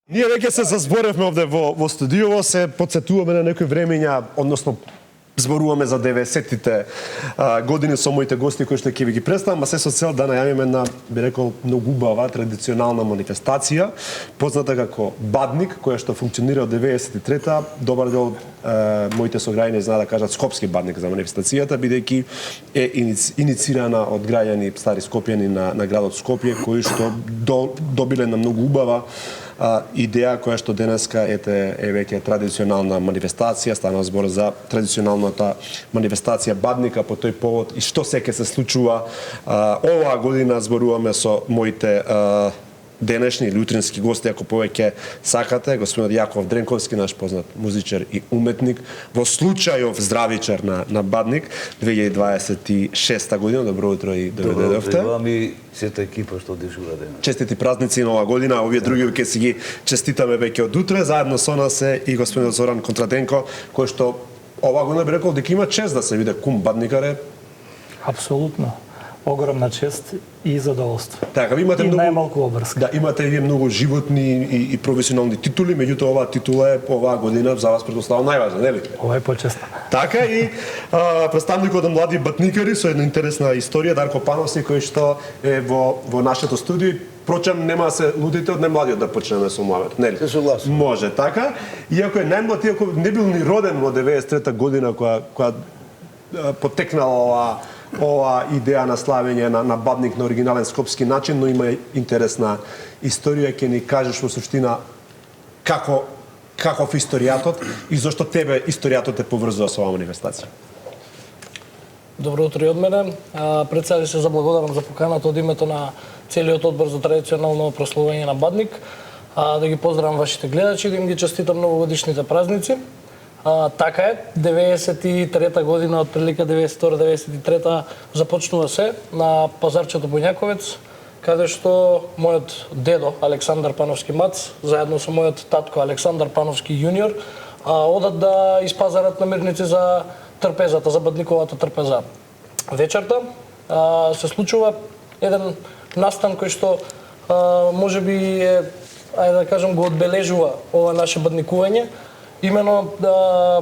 Ние веќе се зазборевме овде во студиово, се потсетуваме на некои времења, односно зборуваме за 90-тите години со моите гости кои што ќе ви ги представам, а се со цел да најавиме на, би рекол, многу убава традиционална манифестација, позната како Бадник, која што функционира од 93-та. Добар дел моите сограѓани знаат да кажат Скопски Бадник за манифестацијата, бидејќи е иницирана од граѓани стари скопјани на градот Скопје, кои што добиле на многу убава идеја која што денеска е веќе традиционална манифестација, станува збор за традиционалната манифестација Бадника по тој повод и што се ќе се случува оваа година. Зборуваме со моите денешни или утрински гости, ако повеќе сакате, господинот Јаков Дренковски, наш познат музичар и уметник, во случајов здравичар на Бадник, 2026 година. Добро утро и добро дојдовте. Добро вам и сета екипа што дежура денес. Честити празници нова година, овие други ќе си ги честитаме веќе од утре. Заедно со нас е и господинот Зоран Контраденко, кој што оваа година би рекол дека има чест да се биде кум Бадникаре. Апсолутно. Огромна чест и задоволство. Така, ви имате и многу најмалку обрска. Да, имате вие многу животни и професионални титули, меѓутоа оваа титула е оваа година за вас претпоставувам најважна, нели? Ова е почеста. Така и представникот на млади батникари со една интересна историја, Дарко Пановски, кој што е во нашето студио. Впрочем, нема да се лудите од најмладиот да почнеме со муавет, нели? Се согласувам. Може, така. Иако е најмлад, иако не бил ни роден во 93-та година која потекнала ова идеја на славење на Бадник на оригинален скопски начин, но има интересна историја, ќе ни кажеш во суштина каков историјатот и зошто тебе историјатот те поврзува со оваа манифестација. Добро утро и од мене. Пред сега се заблагодарам за поканата од името на целиот одбор за традиционално прославување на Бадник. Да ги поздравам вашите гледачи и да им ги честитам новогодишните празници. Така е, 93-та година, од прилика 92-93-та започнува се на пазарчето Боњаковец, каде што мојот дедо Александар Пановски Мац, заедно со мојот татко Александар Пановски јуниор, одат да испазарат намирници за трпезата, за Бадниковата трпеза. Вечерта се случува еден настан кој што можеби е, ајде да кажам, го одбележува ова наше бадникување. Имено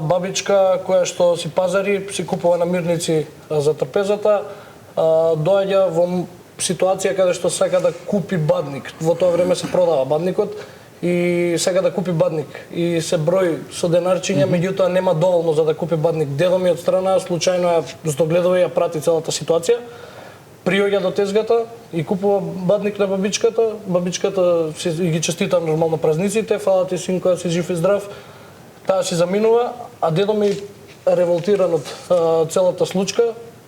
бабичка која што си пазари, си купува намирници за трпезата, доаѓа во ситуација каде што сака да купи Бадник. Во тоа време се продава Бадникот и сака да купи Бадник и се брои со денарчиња, меѓутоа нема доволно за да купи Бадник. Дедо ми од страна случајно ја здогледува и ја прати целата ситуација. Приоѓа до тезгата и купува Бадник на бабичката. Бабичката и ги честита нормално празниците, фала ти синко да си жив и здрав. Таа си заминува, а дедо ми, револтиран од целата случка,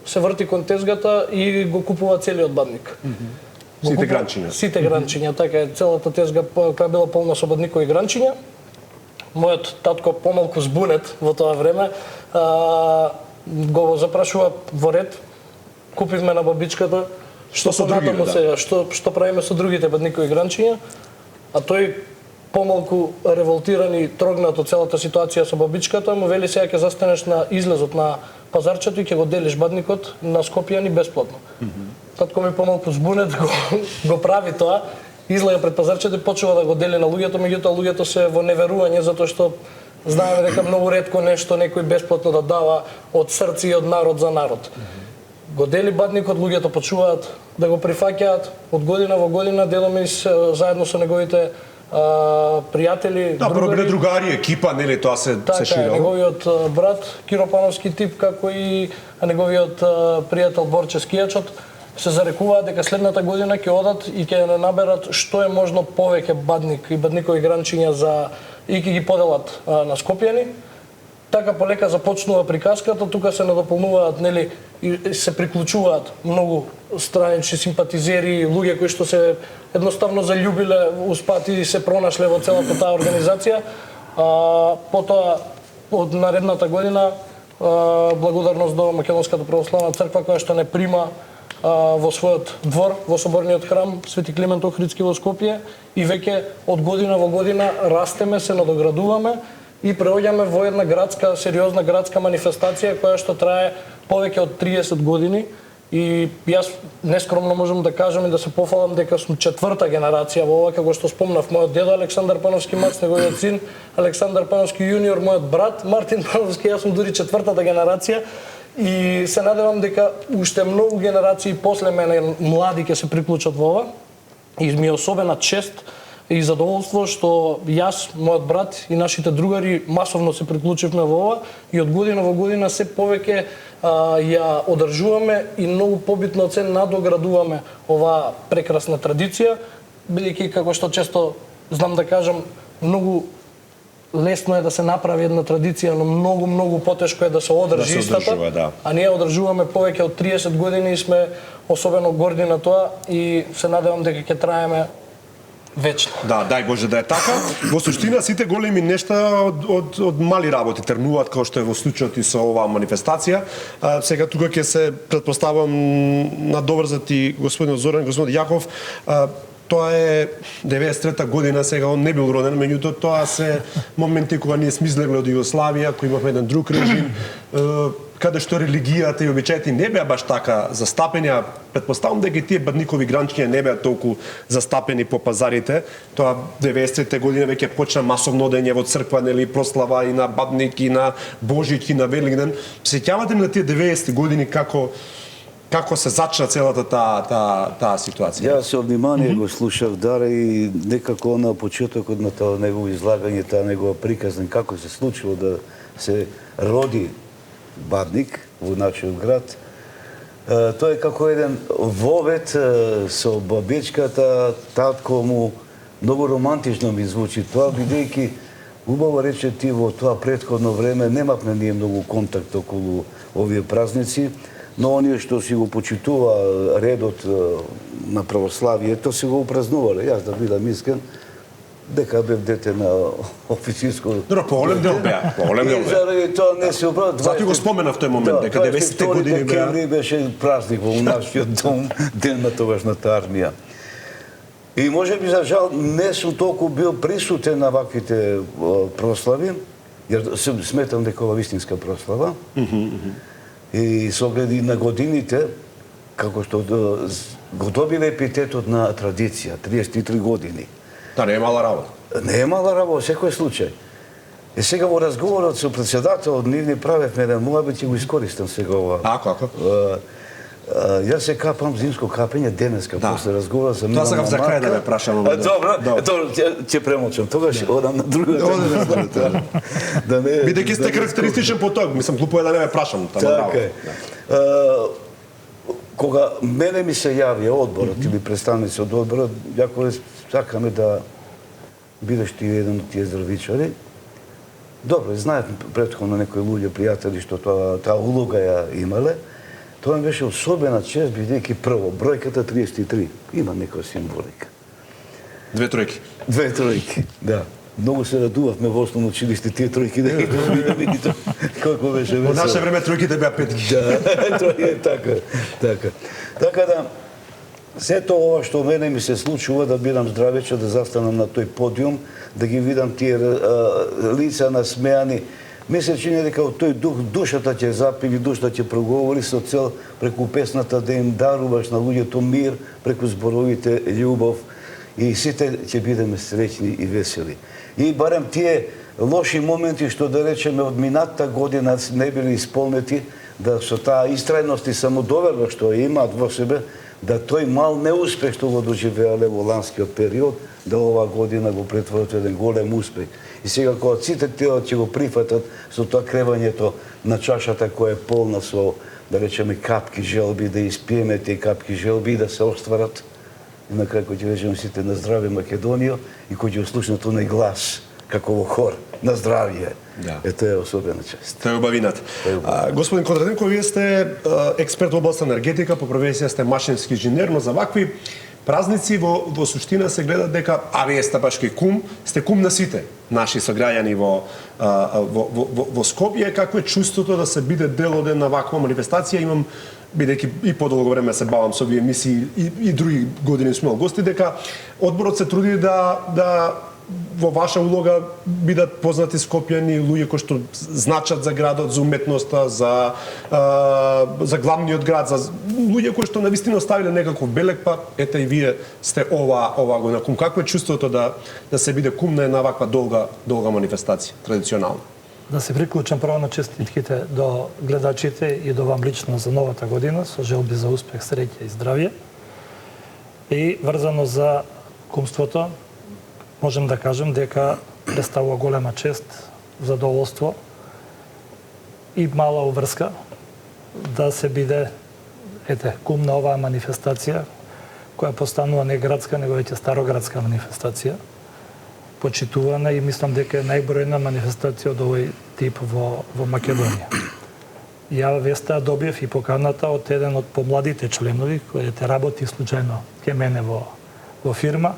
се врти кон тезгата и го купува целиот Бадник. Сите гранчиња. Сите гранчиња, така е, целата тезга која била полна со Бадникови гранчиња. Мојот татко, помалку збунет во тоа време, го запрашува во ред, купивме на бабичката, што со другите сега, што правиме со другите Бадникови гранчиња, а тој помалку револтиран и трогнат од целата ситуација со бабичката, му вели сега ќе застанеш на излезот на пазарчето и ќе го делиш Бадникот на скопјани бесплатно. Татко ми помалку збунет го прави тоа, излега пред пазарчето и почува да го дели на луѓето, меѓутоа луѓето се во неверување затоа што знаеме дека многу ретко нешто некој бесплатно да дава од срце и од народ за народ. Го дели Бадникот, луѓето почуваат да го прифаќаат од година во година, дедо ми заедно со неговите пријатели, да, другари, другари, екипа, нели, тоа се ширило. Неговиот брат Киро Пановски тип, како и неговиот пријател Борче Скијачот, се зарекуваат дека следната година ќе одат и ќе наберат што е можно повеќе Бадник и Бадникови гранчиња и ќе ги поделат на скопјани. Така полека започнува приказката, тука се надополнуваат, нели, и се приклучуваат многу странични симпатизери, луѓе кои што се едноставно заљубиле, успати и се пронашле во целата таа организација. Потоа, од наредната година, благодарност до Македонската православна црква, која што не прима во својот двор, во соборниот храм Свети Климент Охридски во Скопје, и веќе од година во година растеме, се надоградуваме и преоѓаме во една градска, сериозна градска манифестација која што трае повеќе од 30 години И јас нескромно можам да кажам и да се пофалам дека сум четврта генерација во ова, како што спомнав, мојот дедо Александар Пановски Мац, неговиот син Александар Пановски јуниор, мојот брат Мартин Пановски, јас сум дури четвртата генерација и се надевам дека уште многу генерации после мене млади ќе се приклучат во ова. И ми е особена чест и задоволство што јас, мојот брат и нашите другари масовно се приклучивме во ова и од година во година се повеќе ја одржуваме и многу побитно од се надоградуваме оваа прекрасна традиција, бидејќи како што често знам да кажам, многу лесно е да се направи една традиција, но многу потешко е да се одржи истата. Да. А ние одржуваме повеќе од 30 години и сме особено горди на тоа и се надевам дека ќе траеме вечно. Да, дај Боже да е така. Во суштина сите големи нешта од мали работи тргнуваат, како што е во случајот и со оваа манифестација. Сега тука ќе се претпоставам надоврзат и господин Зоран, господин Јаков. Тоа е 93-та година, сега он не бил роден, меѓутоа тоа се моменти кога ние сме излегле од Југославија, кој имавме еден друг режим, каде што религијата и обичаите не беа баш така застапени, а претпоставам дека тие бадникови гранчиња не беа толку застапени по пазарите. Тоа 90-те години веќе почна масовно одење во црква, нели, прослава и на Бадник, и на Божик, и на Великден. Сеќавате ли на тие 90-ти години како се зачна целата таа ситуација? Јас со внимание го слушав Даре и некако на почетокот на тоа негово излагање, таа негова приказна како се случило да се роди Бадник во нашиот град. Тоа е како еден вовет со бабичката, татко му, многу романтично ми звучи тоа, бидејќи убаво рече ти во тоа претходно време немавме ние многу контакт околу овие празници, но оние што си го почитува редот на православието си го упразнувале. Јас да бидам искрен, дека бев дете на официско... Добро, поголем дел беа. И заради тоа не се оправда. Затоа го споменав тој момент, дека 90-те години беа. Декември беше празник во нашиот дом, ден на тогашната армија. И може би за жал не сум толку бил присутен на ваквите прослави, jer сметам дека ова вистинска прослава. И со оглед на годините, како што го добива епитетот на традиција, 33 години. Да, не е мала работа. Не е мала работа, секој случај. И сега во разговорот со председателот нивни правевме еден муабет и го искористам сега ова. Како? Јас се капам зимско капење денеска, после разговора за тоа сакав за крај да ме прашам. Добро, ќе премолчам. Тогаш одам на друга тема. Бидејќи сте карактеристичен по тоа, мислам глупо е да не ме прашам. Така е. Кога мене ми се јави одборот или представници од одборот, јако сакаме да бидеш ти еден од тие здравичари. Добро, знаев претходно некои луѓе, пријатели, што таа улога ја имале. Тоа ми беше особена чест, бидејќи прво, бројката 33 има некоја символика. 2 тројки. 2 тројки, да. Многу се радувавме во основно училиште тие тројки да видите како беше весело. Во наше време тројките беа петки. Да, тоа е така. Така да, сето ова што мене ми се случува да бидам здравече, да застанам на тој подиум, да ги видам тие лица насмеани, ми се чини дека од тој дух душата ќе запили, душата ќе проговори со цел преку песната да им даруваш на луѓето мир, преку зборовите љубов и сите ќе бидеме среќни и весели. И барем тие лоши моменти што да речеме од минатата година не били исполнети, да со таа истрајност и самодоверба што ја имаат во себе, да тој мал неуспех што го доживеале во ланскиот период, да оваа година го претворат еден голем успех. И сега кога сите тие ќе го прифатат со тоа кревањето на чашата која е полна со, да речеме, капки желби, да испиеме тие капки желби и да се остварат. И на крај кој ќе речеме сите на здравје Македонија и кој ќе слушнат оној глас, како во хор, на здравје. Да. Тоа е особена чест. Тоа е убавината. Господин Кондратенко, вие сте експерт во област енергетика, по професија сте машински инженер, но за вакви празници во суштина се гледа дека, а вие сте баш кај кум, сте кум на сите наши сограѓани во Скопје. Какво е чувството да се биде дел од една ваква манифестација? Имам, бидејќи и подолго време се бавам со овие емисии и други години сум имал гости, дека одборот се труди да во ваша улога бидат познати скопјани луѓе кои што значат за градот, за уметноста, за главниот град, за луѓе кои што навистина оставиле некаков белег, па ете и вие сте ова година. Кум какво е чувството да се биде кум на една ваква долга манифестација, традиционална? Да се приклучам прво на честитките до гледачите и до вам лично за новата година, со желби за успех, среќа и здравје. И врзано за кумството, можем да кажем дека представува голема чест, задоволство и мала уврска да се биде кум на оваа манифестација, која постанува не градска, него веќе староградска манифестација, почитувана и мислам дека е најбројна манифестација од овој тип во Македонија. Ја веста добив и поканата од еден од помладите членови, кој работи случајно ке мене во фирма,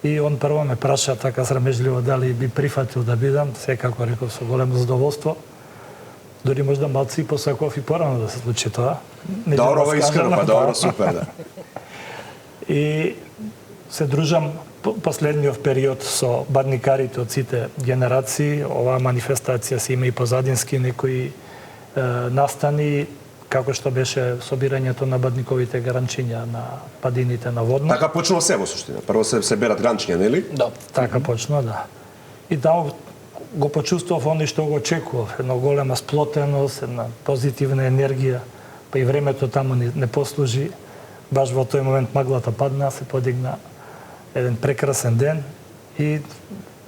и он прво ме праша така срамежливо дали би прифатил да бидам, секако реков со големо задоволство. Дори можда малци посаков и порано да се случи тоа. Добро, ова искрено, па добро, супер, да. И се дружам последниот период со бадникарите од сите генерации. Оваа манифестација се има и позадински некои настани, како што беше собирањето на бадниковите гранчиња на падините на Водно. Така почнува се во суштина. Прво се берат гранчиња, нели? Да. Така почна, да. И таму го почувствував оно што го очекував, една голема сплотеност, една позитивна енергија, па и времето таму не послужи. Баш во тој момент маглата падна, се подигна еден прекрасен ден и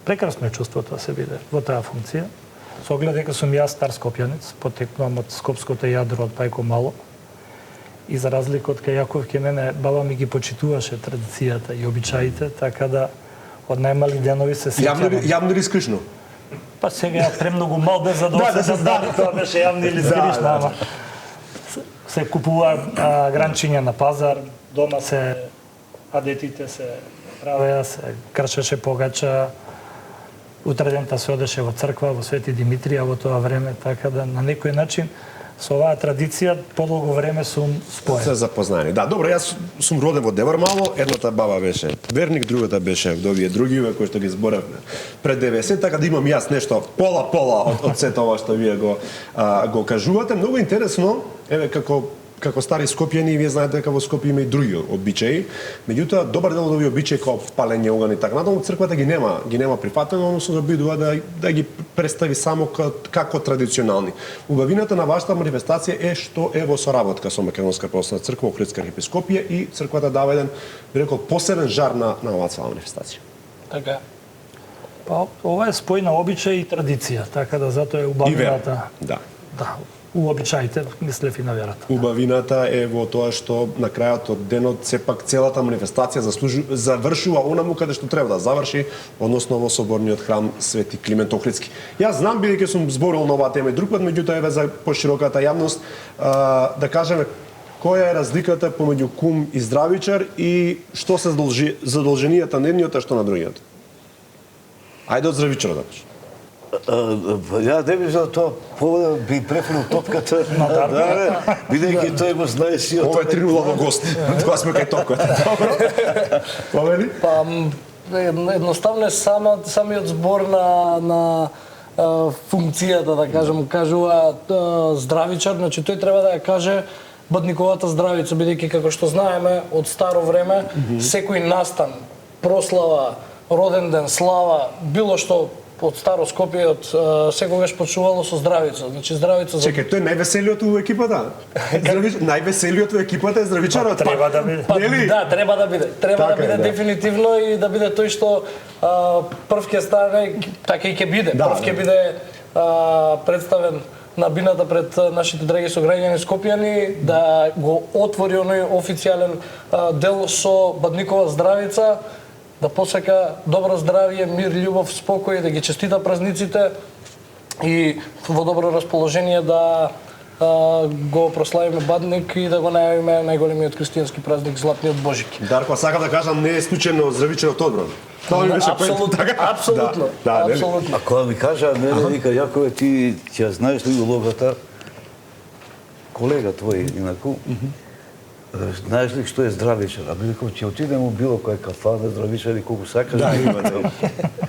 прекрасно е чувството да се биде во таа функција. Со оглед дека сум јас стар скопјанец, потекнувам од скопското јадро од Пајко Мало. И за разлика од кај Јаков, ке мене баба ми ги почитуваше традицијата и обичаите, така да од најмали денови се сеќавам. Јавно или скришно? Па сега премногу мал бе за да се знае тоа беше јавно или скришно, ама се купува гранчиња на пазар, дома се адетите се правеа, се кршеше погача, утредента се одеше во црква, во Свети Димитрија во тоа време, така да на некој начин со оваа традиција подолго време сум споен. Се запознаени. Да, добро, јас сум роден во Девор Мало, едната баба беше верник, другата беше вдовие другиве кои што ги зборевме пред 90, така да имам јас нешто пола од сето ова што вие го кажувате. Многу интересно, еве како стари скопјани, вие знаете дека во Скопје има и други обичаи. Меѓутоа, добар дел од овие обичаи како палење оган и така натаму, црквата ги нема прифатено, односно да обидува да ги представи само како традиционални. Убавината на вашата манифестација е што е во соработка со Македонска православна црква, Охридска архиепископија и црквата дава еден, би рекол, посебен жар на оваа цела манифестација. Така. Па ова е спој на обичај и традиција, така да затоа е убавината. Да. Да. Уобичаите, мислев и на верата. Убавината е во тоа што на крајот од денот сепак целата манифестација завршува онаму каде што треба да заврши, односно во соборниот храм Свети Климент Охридски. Јас знам бидејќи сум зборил на оваа тема и друг пат, меѓутоа еве за пошироката јавност да кажеме која е разликата помеѓу кум и здравичар и што се задолженијата на едниот, а што на другиот. Ајде од здравичарот да кажеш. Ја не би за тоа повода би префрлил топката, бидејќи тој го знае си од Ова е 3-0 во гости. Тоа сме кај топката. Добро. Повели? Па едноставно е самиот збор на функцијата, да кажем, кажува здравичар, значи тој треба да ја каже бадниковата здравица, бидејќи како што знаеме од старо време секој настан, прослава, роден ден, слава, било што од старо Скопје од секогаш почувало со здравица. Значи здравица за... Чекај, тој највеселиот во екипата? Највеселиот во екипата е здравичарот. Треба да биде. Да, треба да биде. Треба да биде дефинитивно и да биде тој што прв ќе стане, така и ќе биде. Прв ќе биде представен на бината пред нашите драги сограѓани скопјани, да го отвори оној официјален дел со бадникова здравица, да посака добро здравје, мир, љубов, спокој, да ги честита празниците и во добро расположение да го прославиме Бадник и да го најавиме најголемиот христијански празник Златниот Божик. Дарко, сакам да кажам, не е случајно здравичарот одбран. Тоа ми беше апсолутно. Апсолутно. А кога ми кажа мене, вика, Јакове, ти ќе знаеш ли улогата, колега твој, инаку, Знаеш ли што е здравичар? А би рекол, ќе отидем у било која кафана, здравичар и колку сакаш. Да, има.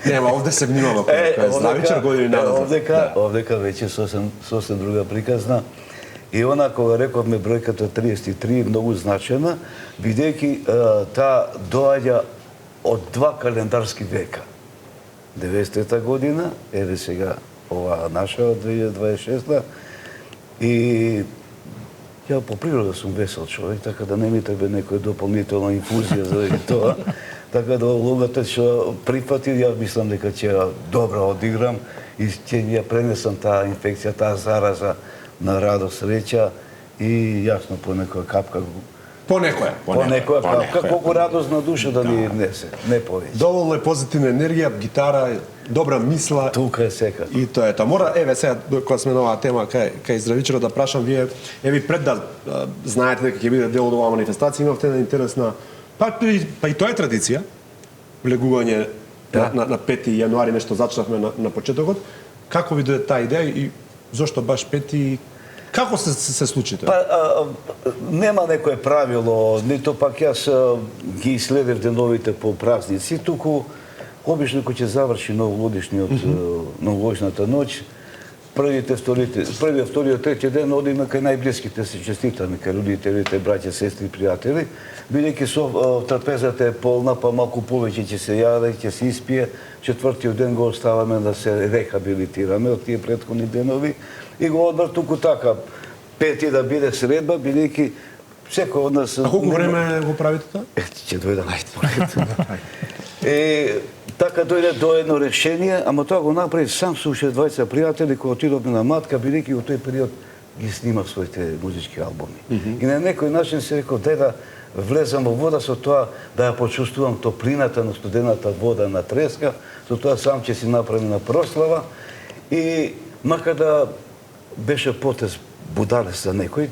Нема, овде се внимава кој е здравичар години назад. Овдека веќе сосем друга приказна. И она кога рековме бројката 33 многу значена, бидејќи таа доаѓа од 2 календарски века. 90-та година, еве сега ова наша од 2026-та, и ја по природа сум весел човек, така да не ми треба некоја дополнителна инфузија за тоа. Така да улогата што прифатил, ја мислам дека ќе ја добро одиграм и ќе ја пренесам таа инфекција, таа зараза на радост, среќа и јасно по некоја капка. По некоја капка, колку радост на душа да ни несе, не повеќе. Доволно е позитивна енергија, гитара, добра мисла. Тука е сека. И тоа е тоа. Мора, еве сега, кога сме на оваа тема, кај здравичарот да прашам вие, еве пред да знаете дека ќе биде дел од оваа манифестација, имавте една интересна, па и тоа е традиција, влегување на 5 јануари, нешто зачнавме на почетокот. Како ви дојде таа идеја и зошто баш 5? Како се случи тоа? Па, нема некое правило, нито пак јас ги следев деновите по празници, туку обично кој ќе заврши новогодишниот новогодишната ноќ, првиот, вториот, третиот ден одиме кај најблиските се честитаме, кај родителите, браќа, сестри, пријатели, бидејќи трапезата е полна, па малку повеќе ќе се јаде, ќе се испие, четвртиот ден го оставаме да се рехабилитираме од тие претходни денови и го одбар туку така, пети да биде средба, бидејќи секој од нас... А колку време го правите тоа? Ќе дојдам. Така дојде до едно решение, ама тоа го направи сам со уште двајца пријатели кои отидовме на матка, бидејќи во тој период ги снимав своите музички албуми. И на некој начин се рекол, дај да влезам во вода со тоа, да ја почувствувам топлината на студената вода на треска, со тоа сам ќе си направим на прослава. И макар да беше потез будалест за некој,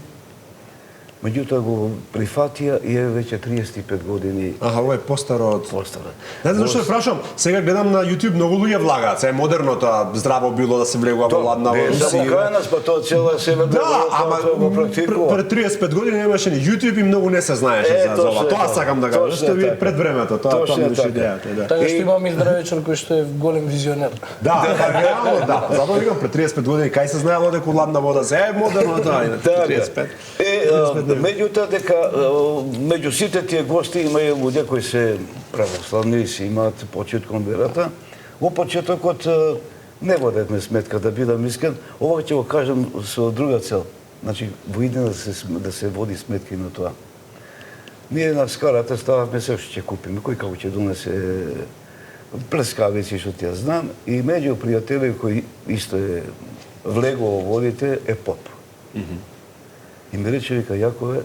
меѓутоа го прифатија и е веќе 35 години. Аха, ова е постаро од... Постаро. Не знам зашто прашам, сега гледам на YouTube многу луѓе влагаат, сега е модерно тоа, здраво било да се влегува во ладна вода. Не само кај нас, па тоа цела Северна Европа тоа го практикува. Пред 35 години немаше ни YouTube и многу не се знаеше за ова. Тоа сакам да кажам, што ви пред времето, тоа ми беше идејата, да. Така што имам и здравечар кој што е голем визионер. Да, реално, да. Затоа викам пред 35 години кај се знаело дека ладна вода, сега е модерно тоа, 35. Меѓутоа дека меѓу сите тие гости има и луѓе кои се православни и си имаат почит кон верата. Во почетокот не водевме сметка, да бидам искрен. Ова ќе го кажам со друга цел. Значи, во идеја да се води сметка и на тоа. Ние на скарата стававме се што ќе купиме, кој како ќе донесе плескавици, што ти ја знам, и меѓу пријатели кои исто е влегува во водите е поп. И ми рече, вика, Јакове,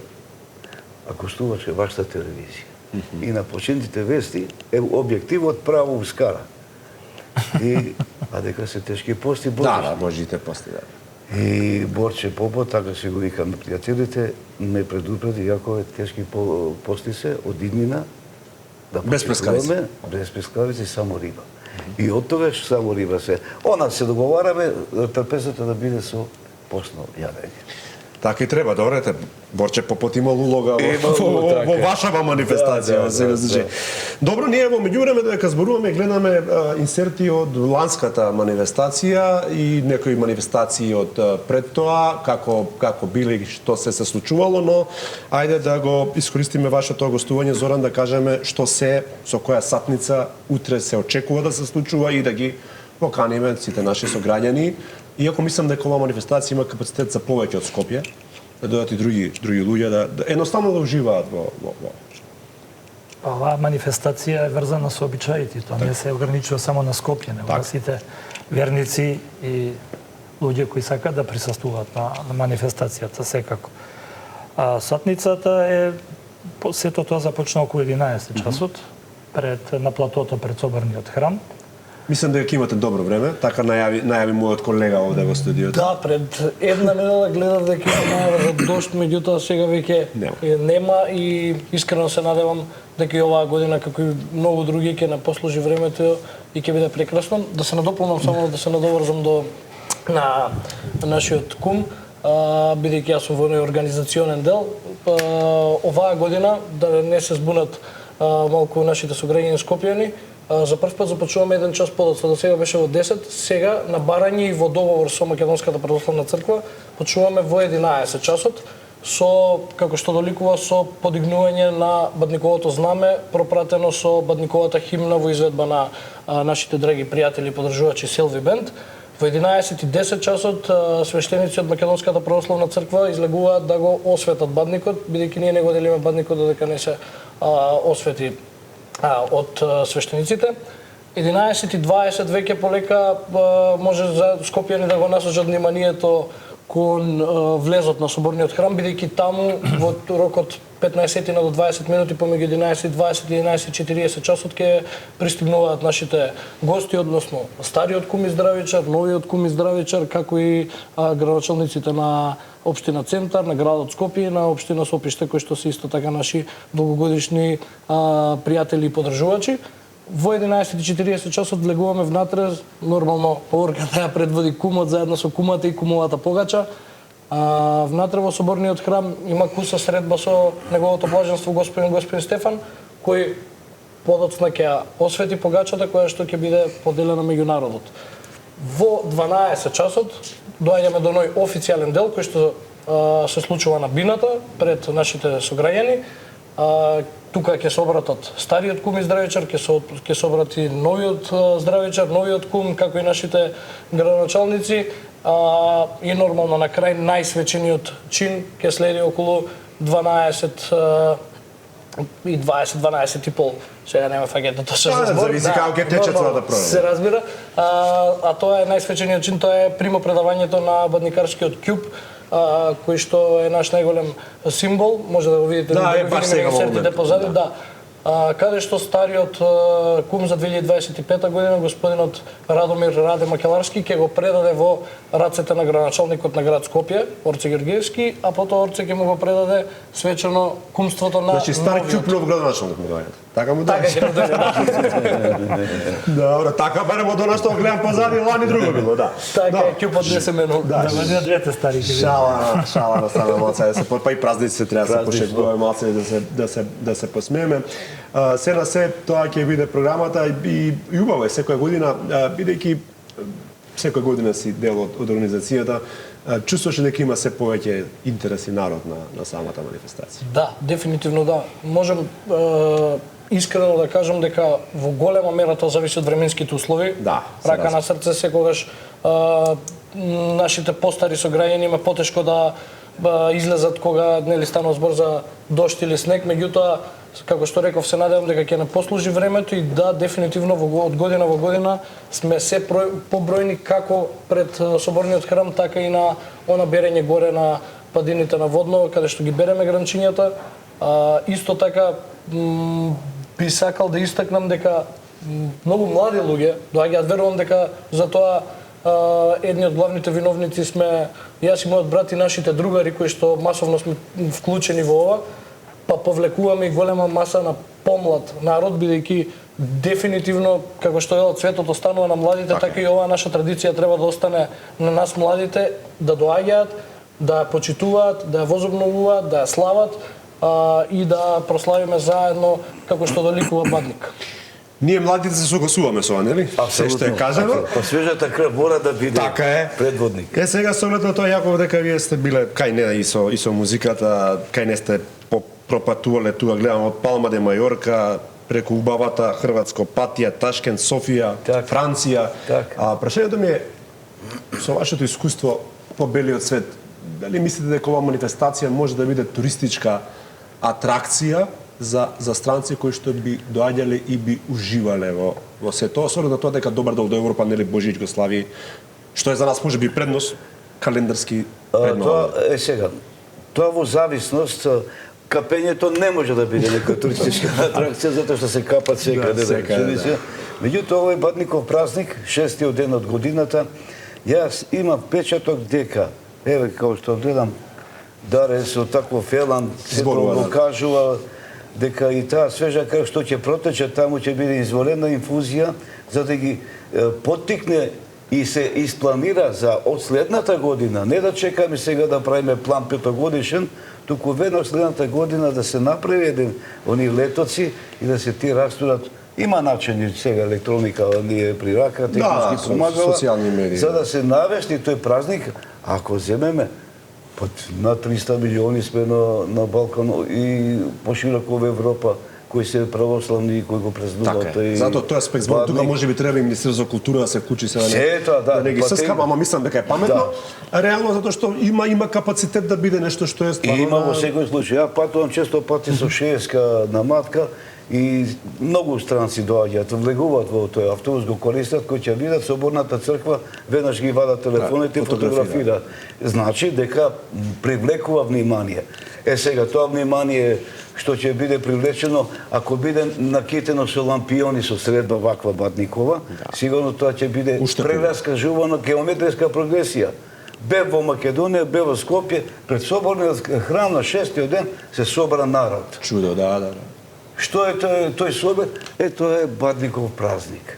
ако гостуваше вашата телевизија и на почетните вести, е објективот право ускара. А дека се тешки пости, Борче. Да, можете пости, да. И Борче Попо, така си го викам на пријателите, ме предупреди, Јакове, тешки пости се, од иднина, да без плескавици. Без плескавици, само риба. И од тогаш само риба се. Она се договараме, трпезата да биде со постно јадење. Така и треба, добре, Борче Попот имал улога во вашава манифестација. Добро, ние во меѓувреме додека зборуваме, гледаме инсерти од ланската манифестација и некои манифестации од пред тоа, како биле и што се случувало, но ајде да го искористиме вашето гостување, Зоран, да кажеме што се, со која сатница утре се очекува да се случува и да ги поканиме сите наши сограѓани. Иако мислам дека оваа манифестација има капацитет за повеќе од Скопје, да дојдат и други луѓе да едноставно да уживаат во. Оваа манифестација е врзана со обичаите, тоа не се ограничува само на Скопје, него сите верници и луѓе кои сакаат да присуствуваат на манифестацијата секако. А сатницата е сето тоа започна околу 11 часот пред на платото пред соборниот храм. Мислам дека имате добро време, така најави мојот колега овде во студиото. Да, пред една недела гледав дека има најава за дожд, меѓутоа сега веќе нема и искрено се надевам дека и оваа година, како и многу други, ќе не послужи времето и ќе биде прекрасно. Да се надополнам само да се надоврзам на нашиот кум. бидејќи јас сум во организационен дел. Оваа година, да не се збунат малку нашите сограѓани скопјани, за прв пат започнуваме 1 час подоцна, до сега беше во 10, сега на барање и во договор со Македонската православна црква почнуваме во 11 часот, со, како што доликува, со подигнување на Бадниковото знаме, пропратено со Бадниковата химна во изведба на нашите драги пријатели и подржувачи Селви Бенд. Во 11:10 часот свештеници од Македонската православна црква излегуваат да го осветат Бадникот, бидејќи ние не го делиме Бадникот додека не се освети од свештениците. 11:20 веќе полека може за скопјани да го насочат вниманието кон влезот на соборниот храм, бидејќи таму во рокот 15 до 20 минути помеѓу 11:20 и 11:40 часот ќе пристигнуваат нашите гости, односно стариот кум и здравичар, новиот кум и здравичар, како и градоначалниците на општина Центар, на градот Скопје и на општина Сопиште, кои што се исто така наши долгогодишни пријатели и подржувачи. Во 11:40 часот влегуваме внатре, нормално поворката ја предводи кумот заедно со кумата и кумовата погача. Внатре во соборниот храм има куса средба со неговото блаженство господин Стефан, кој подоцна ќе освети погачата која што ќе биде поделена меѓу народот. Во 12 часот доаѓаме до ној официјален дел кој што се случува на бината пред нашите сограѓани. Тука ќе се обратат стариот кум и здравичар, ќе се обрати новиот здравичар, новиот кум, како и нашите градоначалници. И нормално на крај најсвечениот чин ќе следи околу 12 и 12 и пол. Сега нема фаќето точно за збор. Зависи како ќе тече целата програма. Се разбира. А тоа е најсвечениот чин, тоа е примопредавањето на Бадникарскиот ќуб, кој што е наш најголем символ, може да го видите концертите позади, каде што стариот кум за 2025 година, господинот Радомир Раде Макеларски, ќе го предаде во рацете на градоначалникот на град Скопје, Орце Георгиевски, а потоа Орце ќе му го предаде свечено кумството на Значи стар ќуп нов градоначалник му доаѓа. Така му Така доаѓа. ќе му доаѓа. Добро, така барем од она што го гледам позади, лани друго било, да. Така е, ќупот не се менува. Да година двете стари ќе Шала на страна малце, да се па и празници се треба да се пошегуваме малце да се посмееме. Се на се тоа ќе биде програмата и убаво е секоја година, бидејќи секоја година си дел од организацијата, чувствуваше дека има се повеќе интерес и народ на самата манифестација. Да, дефинитивно да. Можем искрено да кажам дека во голема мера тоа зависи од временските услови. Да, рака на срце секогаш нашите постари сограѓани има потешко да излезат кога нели станува збор за дожд или снег, меѓутоа како што реков, се надевам дека ќе не послужи времето и да, дефинитивно од година во година сме се побројни како пред соборниот храм, така и на она берење горе на падините на Водно, каде што ги береме гранчињата. Исто така би сакал да истакнам дека многу млади луѓе доаѓаат, верувам дека за тоа едни од главните виновници сме јас и мојот брат и нашите другари кои што масовно сме вклучени во ова, па повлекуваме и голема маса на помлад народ, бидејќи дефинитивно, како што од светот останува на младите, така и оваа наша традиција треба да остане на нас младите, да доаѓаат, да ја почитуваат, да ја возобновуваат, да ја слават и да прославиме заедно како што доликува Бадник. Ние младите се согласуваме со ова, нели? Се што е кажано. Па свежата крв мора да биде предводник. Сега со оглед на тоа, Јаков, дека вие сте биле кај не и со музиката, кај не сте пропатувале тука, гледам од Палма де Мајорка, преку убавата Хрватско патија, Ташкент, Софија, Франција. Прашањето ми е, со вашето искуство по белиот свет, дали мислите дека оваа манифестација може да биде туристичка атракција за странци кои што би доаѓале и би уживале во се тоа, со оглед на тоа дека добар дол до Европа, нели Божич го слави, што е за нас може би предност календарски предност. Тоа е сега. Тоа во зависност капењето не може да биде нека туристичка атракција затоа што се капат секаде. Меѓутоа овој Бадников празник, 6-тиот ден од годината, јас имам печаток дека, еве како што гледам, Даре со таков елан се го кажува дека и таа свежа крв што ќе протече таму ќе биде изволена инфузија за да ги поттикне и се испланира за од следната година, не да чекаме сега да правиме план петогодишен, туку веднаш следната година да се направи еден они летоци и да се ти растурат. Има начини сега електроника ни е при рака, технички помагала, социјални медии, за да се навести тој празник. Ако земеме на 300 милиони сме на Балкан и пошироко во Европа, кои се православни и кои го празнуваат. Така е. Затоа тој аспект збор тука може би треба и Министерство за култура да се вклучи се да не ги сскам, ама мислам дека е паметно. Реално затоа што има капацитет да биде нешто што е стварно. Има во секој случај. Ја патувам често пати со шеска на матка и многу странци доаѓаат, влегуваат во тој автобус, го користат, кои ќе видат соборната црква, веднаш ги вадат телефоните и фотографираат. Значи дека привлекува внимание. Сега тоа внимание што ќе биде привлечено, ако биде накитено со лампиони со средба ваква Бадникова, сигурно тоа ќе биде прераскажувано геометриска прогресија. Бе во Македонија, бе во Скопје, пред соборниот храм на 6-тиот ден се собра народ. Чудо, да. Што е тој собор? Тоа е Бадников празник.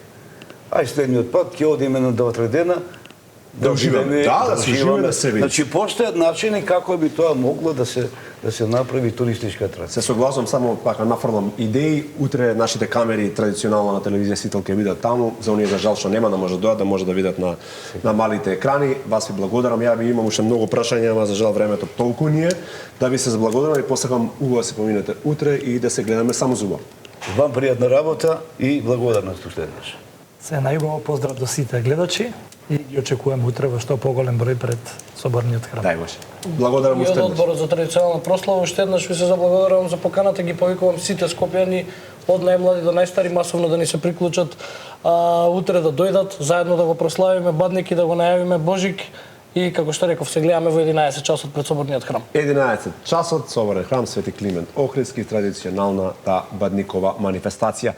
Ај следниот пат ќе одиме на 2-3 дена да уживаме. Да се уживаме на себе. Значи постојат начини како би тоа могло да се направи туристичка атракција. Се согласувам, само пака нафрлам идеи. Утре нашите камери традиционално на телевизија Сител ќе бидат таму. За оние за жал што нема да може да може да видат на малите екрани. Вас ви благодарам. Ја би имам уште многу прашања, ама за жал времето толку ни е. Да ви се заблагодарам и посакам убаво се поминете утре и да се гледаме само зубаво. Вам пријатна работа и благодарност уште еднаш. Се најубаво поздрав до сите гледачи и ги очекуваме утре во што поголем број пред соборниот храм. Дај Боже. Благодарам уште еднаш. И од Одборот за традиционална прослава уште еднаш ви се заблагодарам за поканата, ги повикувам сите скопјани од најмлади до најстари масовно да ни се приклучат, утре да дојдат, заедно да го прославиме Бадник и да го најавиме Божик. И како што реков, се гледаме во 11 часот пред соборниот храм. 11 часот, соборен храм Свети Климент Охридски, традиционалната Бадникова манифестација.